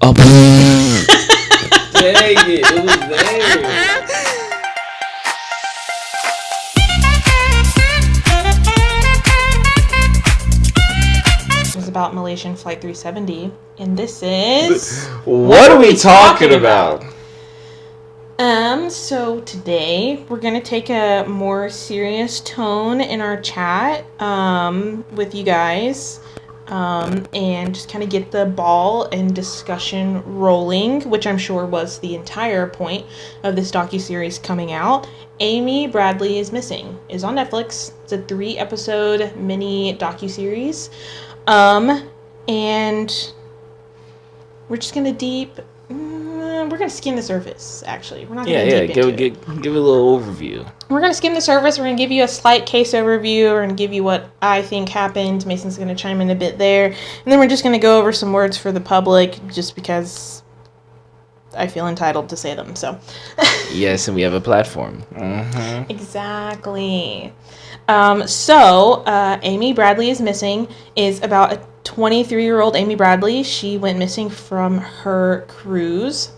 Oh, dang it was there. Is about Malaysian Flight 370, and this is... What are we talking about? So today we're going to take a more serious tone in our chat, with you guys, and just kind of get the ball and discussion rolling, which I'm sure was the entire point of this docuseries coming out. Amy Bradley is Missing is on Netflix. It's a 3-episode mini docuseries. And we're just gonna we're gonna skim the surface, actually. We're not gonna deep into it. Give a little overview. We're gonna skim the surface. We're gonna give you a slight case overview. We're gonna give you what I think happened. Mason's gonna chime in a bit there. And then we're just gonna go over some words for the public, just because I feel entitled to say them, so. Yes, and we have a platform. Mm-hmm. Exactly. Amy Bradley is Missing is about a 23-year-old Amy Bradley. She went missing from her cruise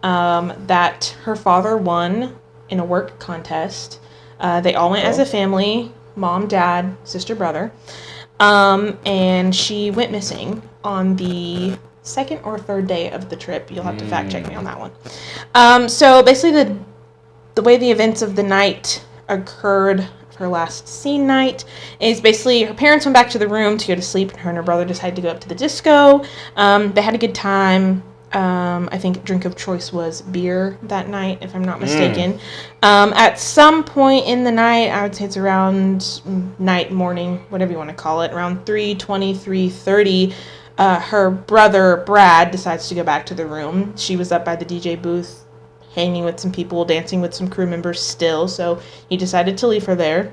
that her father won in a work contest. They all went as a family, mom, dad, sister, brother. And she went missing on the second or third day of the trip. You'll have to fact check me on that one. So basically the way the events of the night occurred, her last scene night, is basically her parents went back to the room to go to sleep, and her and her brother decided to go up to the disco. They had a good time. I think drink of choice was beer that night, if I'm not mistaken. At some point in the night, I would say it's around morning, whatever you want to call it, around 3:20, 3:30, her brother, Brad, decides to go back to the room. She was up by the DJ booth, hanging with some people, dancing with some crew members still, so he decided to leave her there.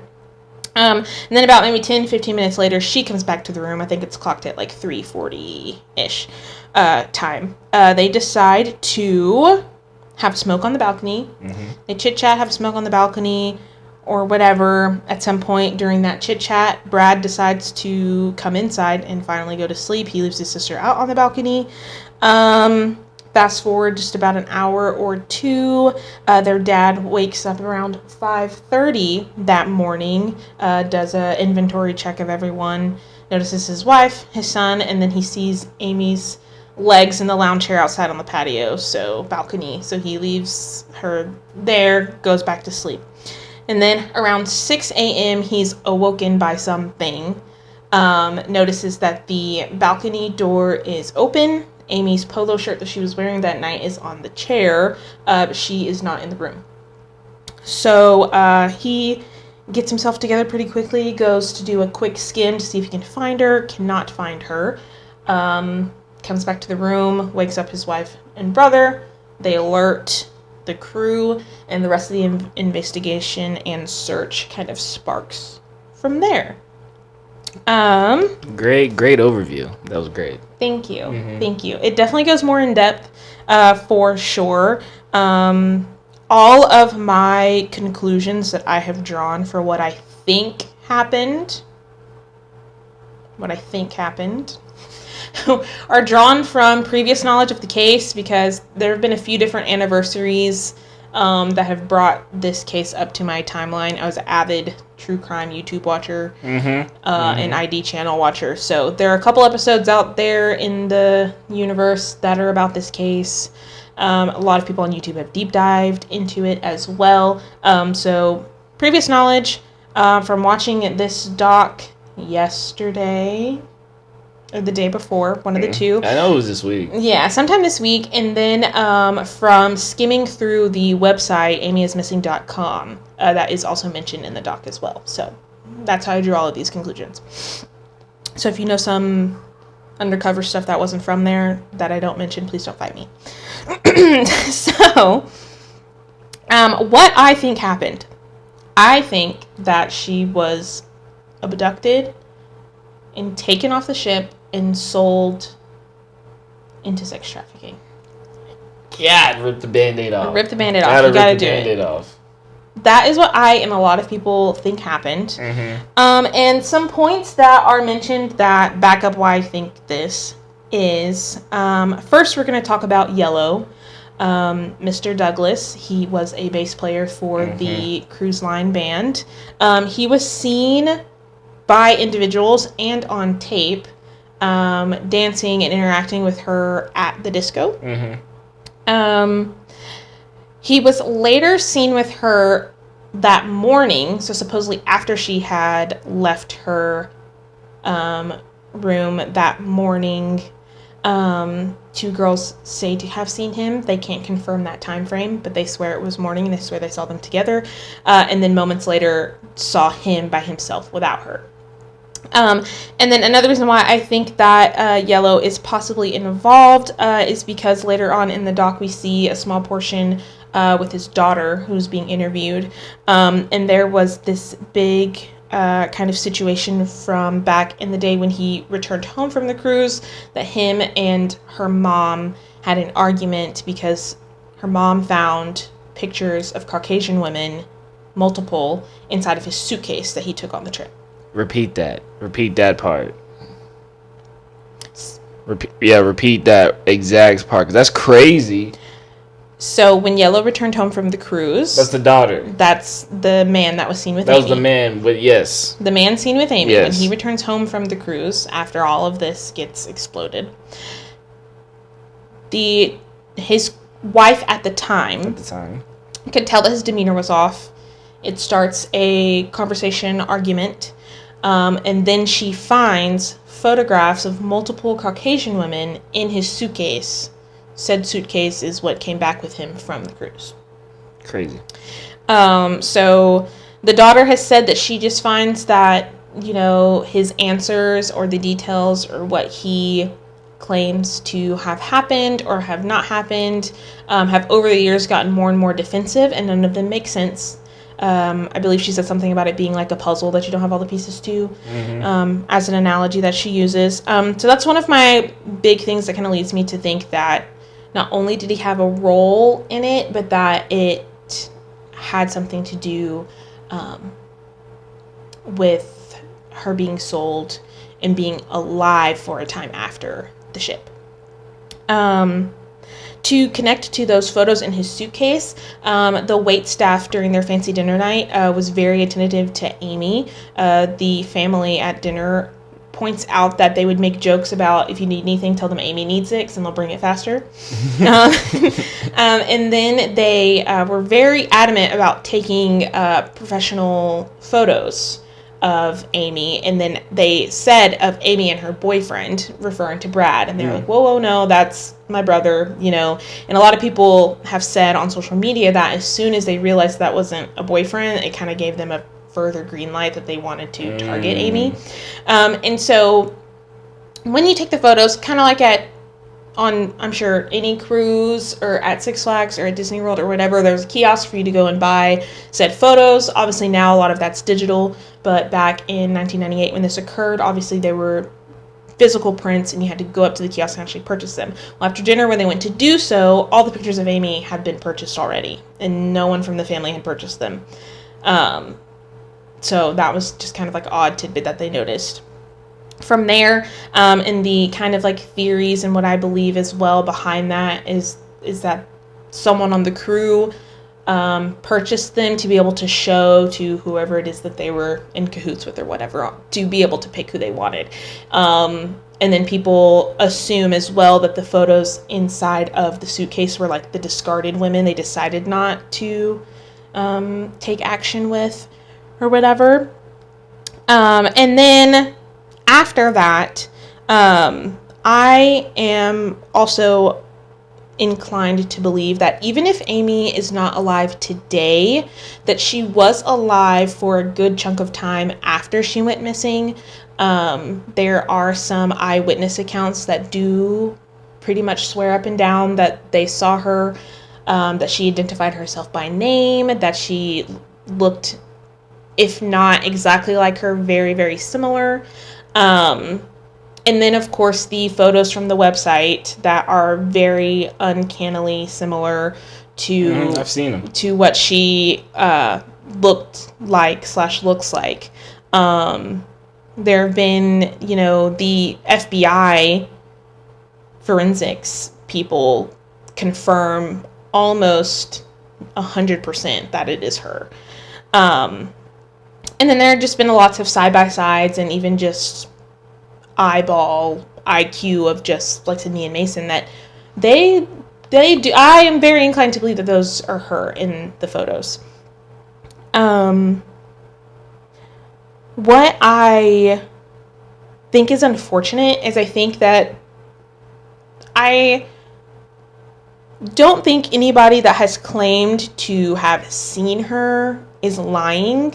And then about maybe 10, 15 minutes later, she comes back to the room. I think it's clocked at like 3:40-ish time. They decide to have smoke on the balcony. Mm-hmm. They chit-chat, have smoke on the balcony, or whatever. At some point during that chit-chat, Brad decides to come inside and finally go to sleep. He leaves his sister out on the balcony. Fast forward just about an hour or two, their dad wakes up around 5:30 that morning, does an inventory check of everyone, notices his wife, his son, and then he sees Amy's legs in the lounge chair outside on the patio, balcony. So he leaves her there, goes back to sleep. And then around 6 a.m., he's awoken by something, notices that the balcony door is open. Amy's polo shirt that she was wearing that night is on the chair, but she is not in the room. So he gets himself together pretty quickly, goes to do a quick skim to see if he can find her, cannot find her, comes back to the room, wakes up his wife and brother. They alert the crew, and the rest of the investigation and search kind of sparks from there. Great overview. That was great. Thank you. Mm-hmm. Thank you. It definitely goes more in depth, for sure. All of my conclusions that I have drawn for what I think happened, are drawn from previous knowledge of the case, because there have been a few different anniversaries that have brought this case up to my timeline. I was an avid true crime YouTube watcher, and ID channel watcher. So there are a couple episodes out there in the universe that are about this case. A lot of people on YouTube have deep dived into it as well. So previous knowledge from watching this doc yesterday, or the day before, one of the two. I know it was this week. Yeah, sometime this week. And then from skimming through the website, amyismissing.com, that is also mentioned in the doc as well. So that's how I drew all of these conclusions. So if you know some undercover stuff that wasn't from there that I don't mention, please don't fight me. So, what I think happened. I think that she was abducted and taken off the ship and sold into sex trafficking. God, rip the Band-Aid off. Rip the Band-Aid off. You gotta do it. Band-Aid off. That is what I and a lot of people think happened. Mm-hmm. And some points that are mentioned that back up why I think this is, first we're going to talk about Yellow. Mr. Douglas, he was a bass player for the cruise line band. He was seen by individuals and on tape dancing and interacting with her at the disco. He was later seen with her that morning, so supposedly after she had left her room that morning. Two girls say to have seen him. They can't confirm that time frame, but they swear it was morning, and they swear they saw them together. And then moments later saw him by himself without her. And then another reason why I think that Yellow is possibly involved is because later on in the doc we see a small portion with his daughter who's being interviewed. And there was this big kind of situation from back in the day when he returned home from the cruise, that him and her mom had an argument because her mom found pictures of Caucasian women, multiple, inside of his suitcase that he took on the trip. Repeat that part. Repeat that exact part, because that's crazy. So when Yellow returned home from the cruise... That's the daughter. That's the man that was seen with Amy. That was the man, but yes. The man seen with Amy. Yes. When he returns home from the cruise, after all of this gets exploded, his wife at the time could tell that his demeanor was off. It starts a conversation, argument, and then she finds photographs of multiple Caucasian women in his suitcase. Said suitcase is what came back with him from the cruise. Crazy. So the daughter has said that she just finds that, his answers or the details or what he claims to have happened or have not happened have over the years gotten more and more defensive, and none of them make sense. I believe she said something about it being like a puzzle that you don't have all the pieces to, as an analogy that she uses. So that's one of my big things that kind of leads me to think that not only did he have a role in it, but that it had something to do with her being sold and being alive for a time after the ship. To connect to those photos in his suitcase, the wait staff during their fancy dinner night was very attentive to Amy. The family at dinner points out that they would make jokes about, if you need anything, tell them Amy needs it, and they'll bring it faster. And then they were very adamant about taking professional photos of Amy, and then they said of Amy and her boyfriend, referring to Brad, and they were like, whoa, no, that's my brother, and a lot of people have said on social media that as soon as they realized that wasn't a boyfriend, it kind of gave them a further green light that they wanted to target Amy. And so when you take the photos, kind of like on, I'm sure, any cruise or at Six Flags or at Disney World or whatever, there's a kiosk for you to go and buy said photos. Obviously now a lot of that's digital, but back in 1998 when this occurred, obviously there were physical prints and you had to go up to the kiosk and actually purchase them. Well, after dinner when they went to do so, all the pictures of Amy had been purchased already and no one from the family had purchased them. So that was just kind of like an odd tidbit that they noticed. From there, and the kind of like theories and what I believe as well behind that is that someone on the crew purchased them to be able to show to whoever it is that they were in cahoots with or whatever, to be able to pick who they wanted. And then people assume as well that the photos inside of the suitcase were like the discarded women they decided not to take action with or whatever. And then after that, I am also inclined to believe that even if Amy is not alive today, that she was alive for a good chunk of time after she went missing. There are some eyewitness accounts that do pretty much swear up and down that they saw her, that she identified herself by name, that she looked, if not exactly like her, very, very similar. And then, of course, the photos from the website that are very uncannily similar to I've seen them. To what she looked like / looks like. There have been, the FBI forensics people confirm almost 100% that it is her. And then there have just been lots of side-by-sides and even just eyeball IQ of just like Sydney and Mason that they do. I am very inclined to believe that those are her in the photos. What I think is unfortunate is I think that I don't think anybody that has claimed to have seen her is lying.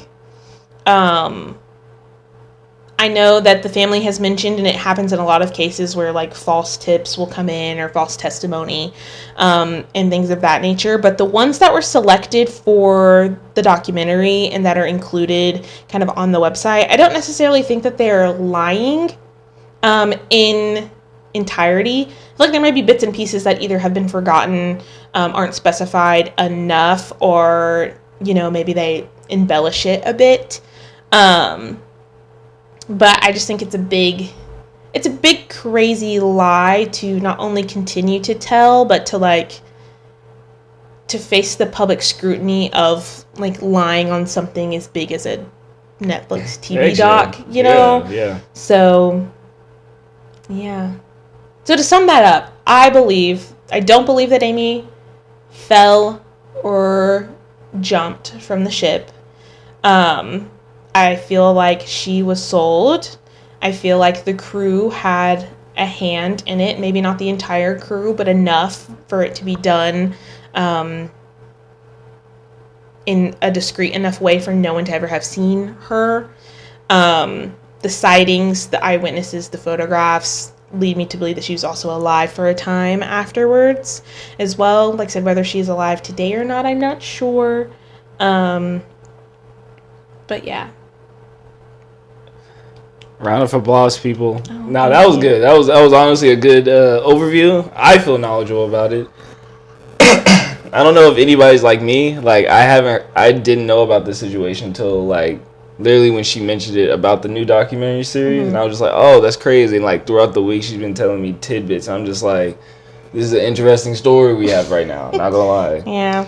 I know that the family has mentioned, and it happens in a lot of cases where like false tips will come in or false testimony, and things of that nature. But the ones that were selected for the documentary and that are included kind of on the website, I don't necessarily think that they're lying, in entirety. I feel like there might be bits and pieces that either have been forgotten, aren't specified enough, or, you know, maybe they embellish it a bit. But I just think it's a big crazy lie to not only continue to tell, but to face the public scrutiny of like lying on something as big as a Netflix TV doc, you know? Yeah. So, yeah. So to sum that up, I don't believe that Amy fell or jumped from the ship. I feel like she was sold. I feel like the crew had a hand in it. Maybe not the entire crew, but enough for it to be done in a discreet enough way for no one to ever have seen her. The sightings, the eyewitnesses, the photographs lead me to believe that she was also alive for a time afterwards as well. Like I said, whether she's alive today or not, I'm not sure. But yeah. Round of applause, people. Oh, That was good. That was honestly a good overview. I feel knowledgeable about it. I don't know if anybody's like me. Like I didn't know about this situation until like literally when she mentioned it about the new documentary series, and I was just like, oh, that's crazy. And like throughout the week, she's been telling me tidbits. I'm just like, this is an interesting story we have right now. Not gonna lie. Yeah.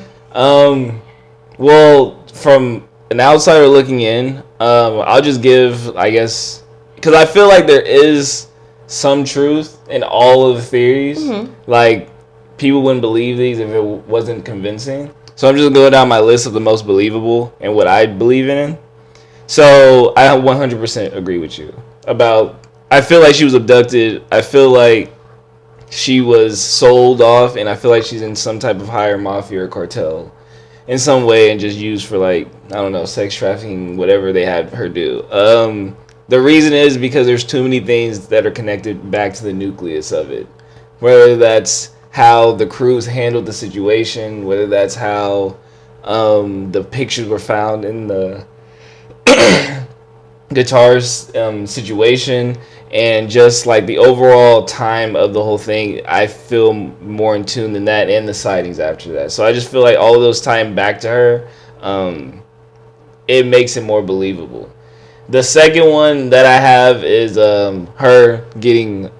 Well, from an outsider looking in, I'll just give, I guess, because I feel like there is some truth in all of the theories. Like, people wouldn't believe these if it wasn't convincing. So I'm just going down my list of the most believable and what I believe in. So I 100% agree with you about, I feel like she was abducted. I feel like she was sold off, and I feel like she's in some type of higher mafia or cartel in some way and just used for, like, I don't know, sex trafficking, whatever they had her do. The reason is because there's too many things that are connected back to the nucleus of it. Whether that's how the crews handled the situation, whether that's how the pictures were found in the guitars situation, and just like the overall time of the whole thing, I feel more in tune than that, and the sightings after that. So I just feel like all of those tying back to her, it makes it more believable. The second one that I have is her getting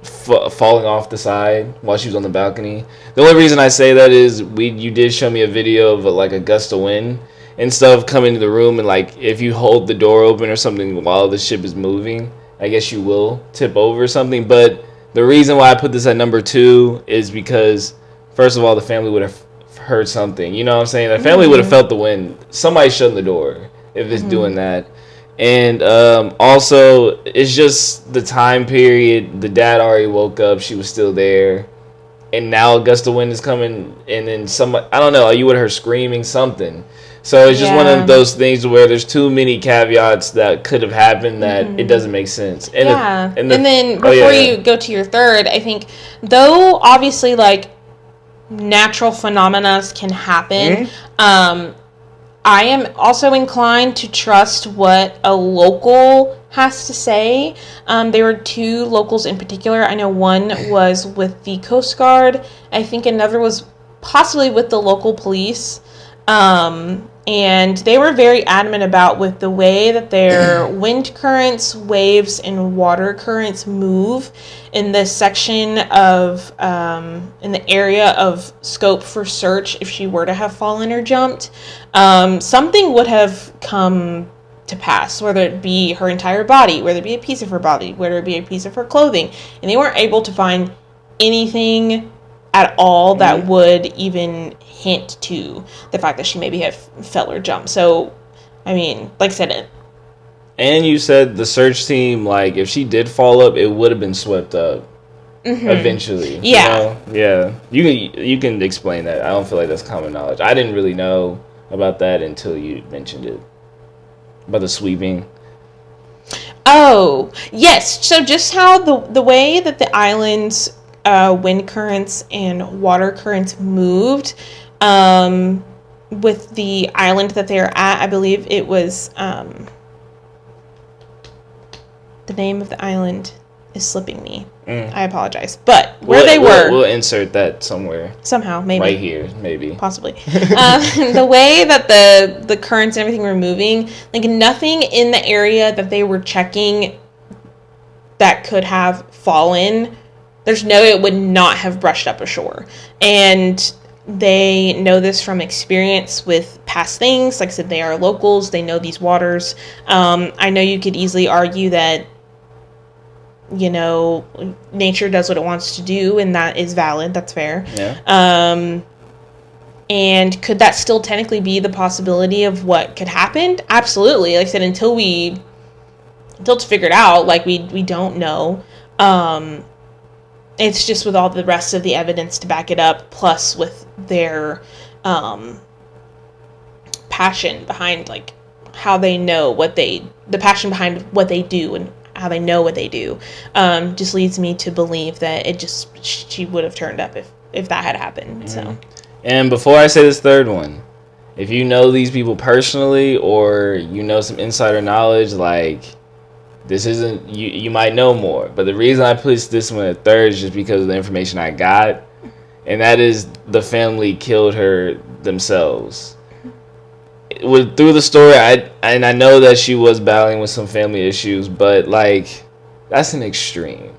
falling off the side while she was on the balcony. The only reason I say that is you did show me a video of like a gust of wind and stuff coming to the room, and like if you hold the door open or something while the ship is moving, I guess you will tip over or something. But the reason why I put this at number 2 is because, first of all, the family would have heard something. You know what I'm saying? The family would have felt the wind. Somebody shutting the door if it's doing that. And also, it's just the time period. The dad already woke up. She was still there. And now a gust of wind is coming. And then I don't know, you would have heard screaming something. So it's just one of those things where there's too many caveats that could have happened that it doesn't make sense. And and then before you go to your third, I think, though obviously like natural phenomena can happen, I am also inclined to trust what a local has to say. There were 2 locals in particular. I know one was with the Coast Guard. I think another was possibly with the local police. And they were very adamant about with the way that their wind currents, waves, and water currents move in this section of, in the area of scope for search, if she were to have fallen or jumped, something would have come to pass, whether it be her entire body, whether it be a piece of her body, whether it be a piece of her clothing. And they weren't able to find anything at all that would even hint to the fact that she maybe had fell or jumped. So, I mean, like I said, and you said the search team, like, if she did fall up, it would have been swept up eventually. Yeah. You know? Yeah. You can explain that. I don't feel like that's common knowledge. I didn't really know about that until you mentioned it. About the sweeping. Oh, yes. So just how the way that the island's wind currents and water currents moved, with the island that they are at, I believe it was, the name of the island is slipping me. I apologize. But where they were... We'll insert that somewhere. Somehow, maybe. Right here, maybe. Possibly. The way that the currents and everything were moving, like nothing in the area that they were checking that could have fallen, there's no, it would not have brushed up ashore. And they know this from experience with past things. Like I said, they are locals. They know these waters. I know you could easily argue that, you know, nature does what it wants to do, and that is valid. That's fair. Yeah. And could that still technically be the possibility of what could happen? Absolutely. Like I said, until it's figured out, like we don't know. It's just with all the rest of the evidence to back it up, plus with their passion behind like how they know the passion behind what they do and how they know what they do, just leads me to believe that she would have turned up if that had happened. So. And before I say this third one, if you know these people personally or you know some insider knowledge, like this isn't, you might know more. But the reason I placed this one at third is just because of the information I got. And that is the family killed her themselves. Through the story, I know that she was battling with some family issues, but like that's an extreme.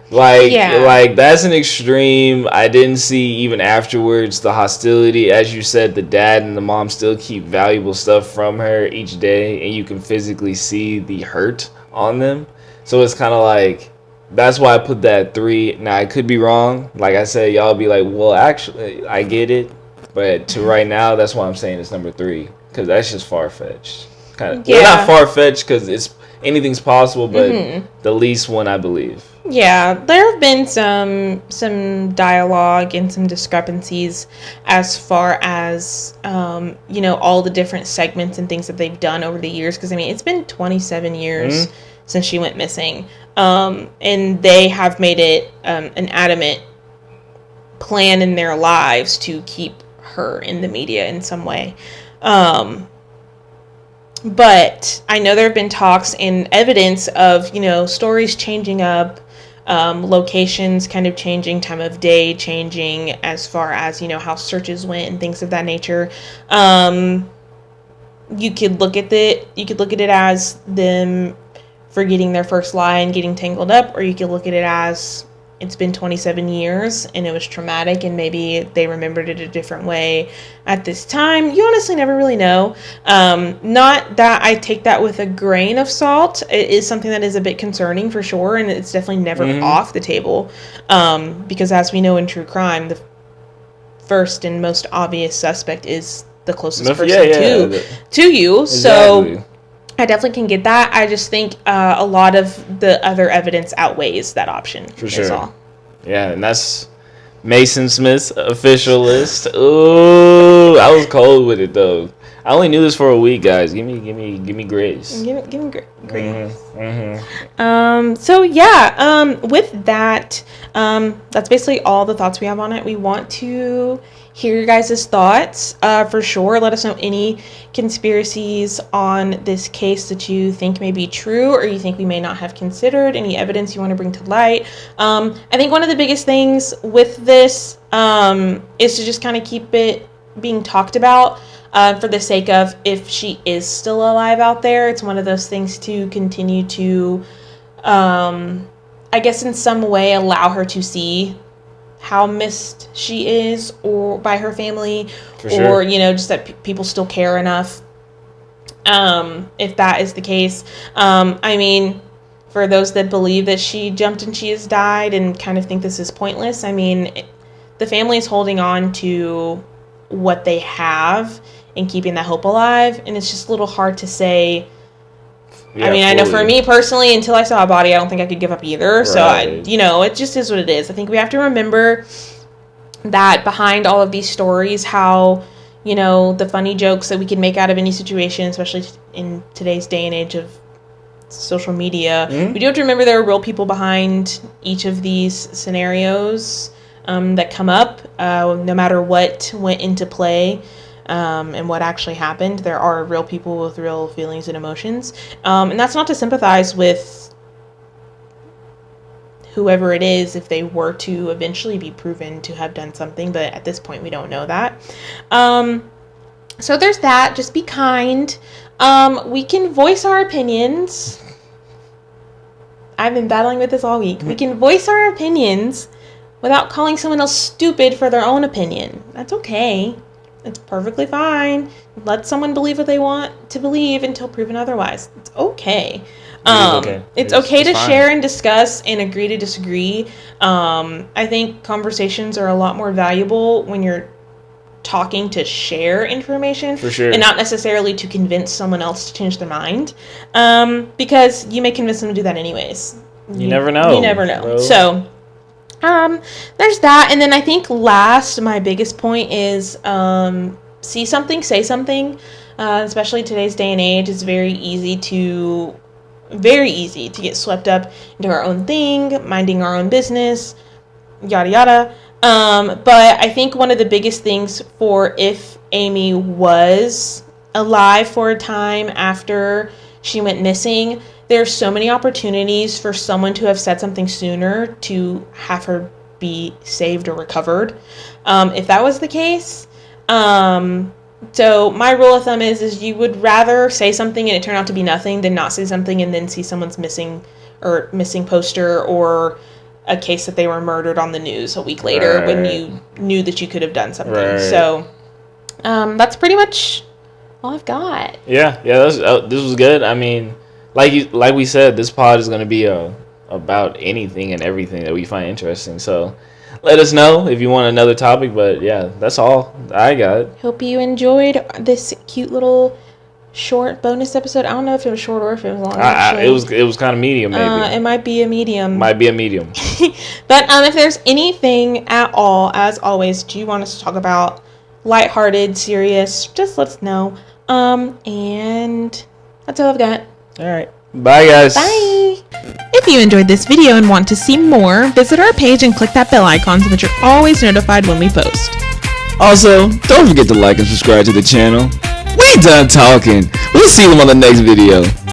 Like that's an extreme. I didn't see even afterwards the hostility. As you said, the dad and the mom still keep valuable stuff from her each day, and you can physically see the hurt on them. So it's kind of like, that's why I put that at 3. Now I could be wrong. Like I said, y'all be like, well, actually, I get it. But to right now, that's why I'm saying it's number 3, because that's just far-fetched. Kind of, well, not far-fetched because anything's possible, but the least one, I believe. Yeah, there have been some dialogue and some discrepancies as far as you know, all the different segments and things that they've done over the years. Because I mean, it's been 27 years since she went missing, and they have made it an adamant plan in their lives to keep her in the media in some way. But I know there have been talks and evidence of, you know, stories changing up, locations kind of changing, time of day changing, as far as, you know, how searches went and things of that nature. You could look at it as them forgetting their first lie and getting tangled up, or you could look at it as it's been 27 years and it was traumatic and maybe they remembered it a different way at this time. You honestly never really know. Not that I take that with a grain of salt. It is something that is a bit concerning for sure, and it's definitely never off the table. Because as we know in true crime, the first and most obvious suspect is the closest person to you. Exactly. So I definitely can get that. I just think a lot of the other evidence outweighs that option. For sure. All. Yeah, and that's Mason Smith's official list. Ooh, I was cold with it though. I only knew this for a week, guys. Give me grace. Give me grace. So yeah, with that, that's basically all the thoughts we have on it. We want to hear your guys' thoughts, for sure. Let us know any conspiracies on this case that you think may be true or you think we may not have considered, any evidence you want to bring to light. I think one of the biggest things with this is to just kind of keep it being talked about. for the sake of if she is still alive out there. It's one of those things to continue to, I guess in some way allow her to see how missed she is or by her family, For sure. or, just that people still care enough. If that is the case. I mean, for those that believe that she jumped and she has died and kind of think this is pointless, I mean, the family is holding on to what they have and keeping that hope alive, and it's just a little hard to say. Yeah, I mean, I know for me personally, until I saw a body, I don't think I could give up either. Right. So, it just is what it is. I think we have to remember that behind all of these stories, how, the funny jokes that we can make out of any situation, especially in today's day and age of social media, we do have to remember there are real people behind each of these scenarios that come up, no matter what went into play. And what actually happened. There are real people with real feelings and emotions. And that's not to sympathize with whoever it is if they were to eventually be proven to have done something, but at this point we don't know that. So there's that. Just be kind. We can voice our opinions. I've been battling with this all week. We can voice our opinions without calling someone else stupid for their own opinion. That's okay. It's perfectly fine. Let someone believe what they want to believe until proven otherwise. It's okay. It's okay to share and discuss and agree to disagree. I think conversations are a lot more valuable when you're talking to share information. For sure. And not necessarily to convince someone else to change their mind. Because you may convince them to do that anyways. You never know. You never know. Bro. So... there's that. And then I think last, my biggest point is, see something, say something. Especially today's day and age, it's very easy to get swept up into our own thing, minding our own business, yada yada. But I think one of the biggest things for if Amy was alive for a time after she went missing, there's so many opportunities for someone to have said something sooner to have her be saved or recovered. If that was the case, so my rule of thumb is you would rather say something and it turn out to be nothing than not say something and then see someone's missing poster or a case that they were murdered on the news a week later when you knew that you could have done something. Right. So that's pretty much all I've got. Yeah, this was good. I mean, like we said, this pod is going to be about anything and everything that we find interesting. So let us know if you want another topic. But yeah, that's all I got. Hope you enjoyed this cute little short bonus episode. I don't know if it was short or if it was long. It was kind of medium, maybe. It might be a medium. But if there's anything at all, as always, do you want us to talk about lighthearted, serious? Just let us know. And that's all I've got. All right. Bye, guys. Bye. If you enjoyed this video and want to see more, visit our page and click that bell icon so that you're always notified when we post. Also, don't forget to like and subscribe to the channel. We ain't done talking. We'll see you on the next video.